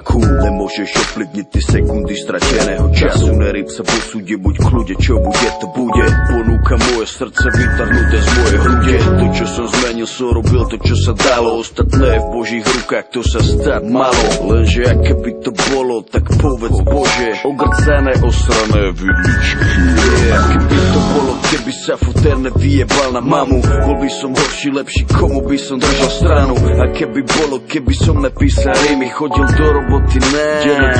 vlaku. Nemôžeš ovplyvniť ty sekundy strateného času. Neryb sa po súde, buď kľude, čo bude, to bude. Ponúka moje srdce vytrhnuté z mojej hrude. To, čo som zmenil, som robil to, čo sa dalo. Ostatné v Božích rukách, to sa stať malo. Lenže aké by to bolo, tak povedz Bože. Ogrcané, osrané vidličky. Aké by to bolo, keby sa futer nevyjebal na mamu. Bol by som horší, lepší, komu by som držal stranu. A keby bolo, keby som nepísal rímy, chodil do roboty, ne,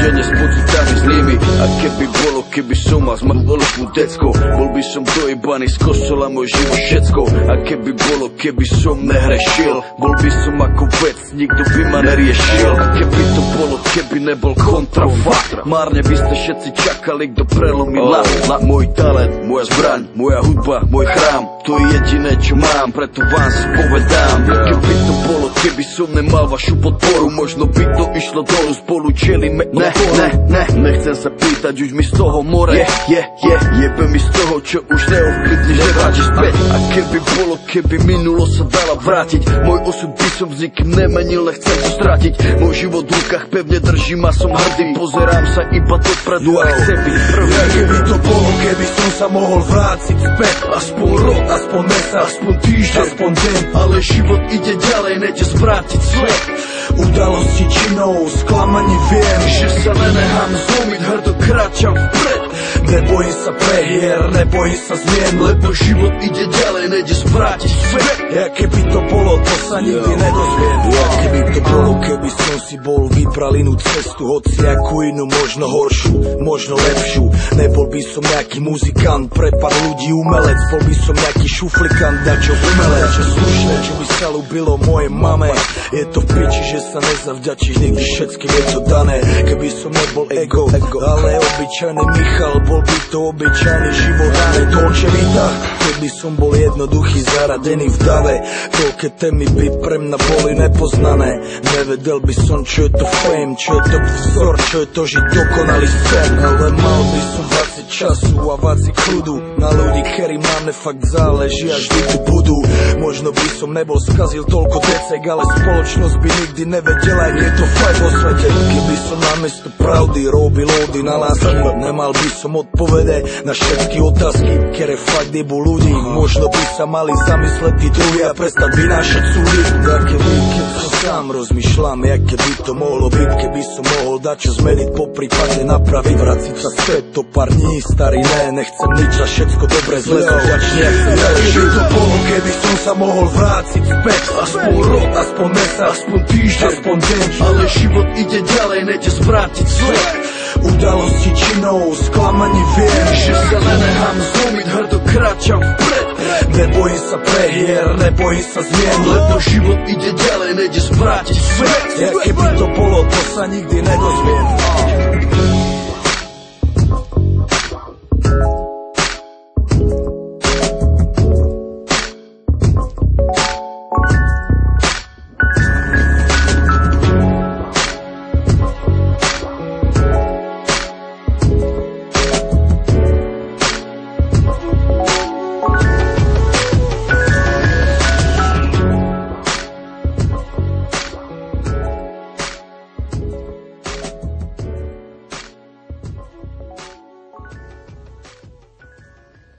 denne s pocitami zlými. A keby bolo, keby som mal zmrvoločnú decko, bol by som dojebaný z kostola, môj život všetko. A keby bolo, keby som nehrešil, bol by som ako vec, nikto by ma neriešil. A keby to bolo, keby nebol kontrafakt, márne by ste všetci čakali, kto prelomí môj talent, moja zbraň, moja hudba, môj chrám, to je jediné, čo mám, preto vám si povedám. Keby to bolo, keby som nemal vašu podporu, možno by to išlo dolu, spolu čelíme. Nechcem sa pýtať, už mi z toho more jebe mi z toho, čo už neovplyvníš, nevrátiš späť. A keby bolo, keby minulo sa dala vrátiť, môj osud by som s nikým nemenil, nechcem to stratiť. Môj život v rukách pevne držím a som hrdý, pozerám sa iba dopredu a chcem byť prvý. Keby to bolo, keby som sa mohol vrátiť späť, aspoň rok, aspoň mesiac, aspoň týždeň, aspoň deň, ale život ide ďalej, nejde zvrátiť svet. Udalosti činov, sklamaní viem, že sa nenechám zlomiť, hrdo kráčam vpred. Nebojím sa prehier, nebojím sa zmien, lebo život ide ďalej, nejde zvrátiť svet. Ja keby to bolo, to sa nikdy nedozviem. Ja keby to bolo, keby som si bol vybral inú cestu, hoci akú inú, možno horšiu, možno lepšiu. Nebol by som nejaký muzikant, pre pár ľudí umelec, bol by som nejaký šuflikant, dačo umelec, čo slušné, čo by sa ľúbilo mojej mame. Je to v piči, že sa nezavďačíš, nikdy všetkým je to dané. Keby som nebol ego, ale obyčajný Michal, bol by to obyčajný život, ale to očevita. Keby som bol jednoduchý, zaradený v dave, toľké témy by pre mňa boli nepoznané. Nevedel by som, čo je to fame, čo je to vzor, čo je to žiť dokonalý sen. Ale mal by som váci času a váci kľudu na ľudí, ktorí máme fakt záleží a vždy tu budú. Možno by som nebol skazil toľko decek, ale spoločnosť by nikdy nevedela, jak je to fakt vo svete. Keby som namiesto pravdy robil ódy na lásky, nemal by som odpovede na všetky otázky, ktoré fakt jebú ľudí. Možno by sa mali zamysleť tí druhí a prestať vynášať súdy. Také keď som sám rozmýšľam, jaké by to mohlo byť, keby som mohol dať čo zmeniť, poprípadne napraviť, vraciť sa späť to pár dní, starý nechcem nič a všetko dobre zle som vďačný. Keby to bolo, keby som sa mohol vrátiť späť, aspoň rok, aspoň mesiac, aspoň týždeň, aspoň deň, ale život ide ďalej, nejde zvrátiť svet. Udalosti činov, sklamaní viem, že sa nenechám zlomiť, hrdo kráčam vpred. Nebojím sa prehier, nebojím sa zmien, lebo život ide ďalej, nejde zvrátiť svet. Ja keby to bolo, to sa nikdy nedozviem.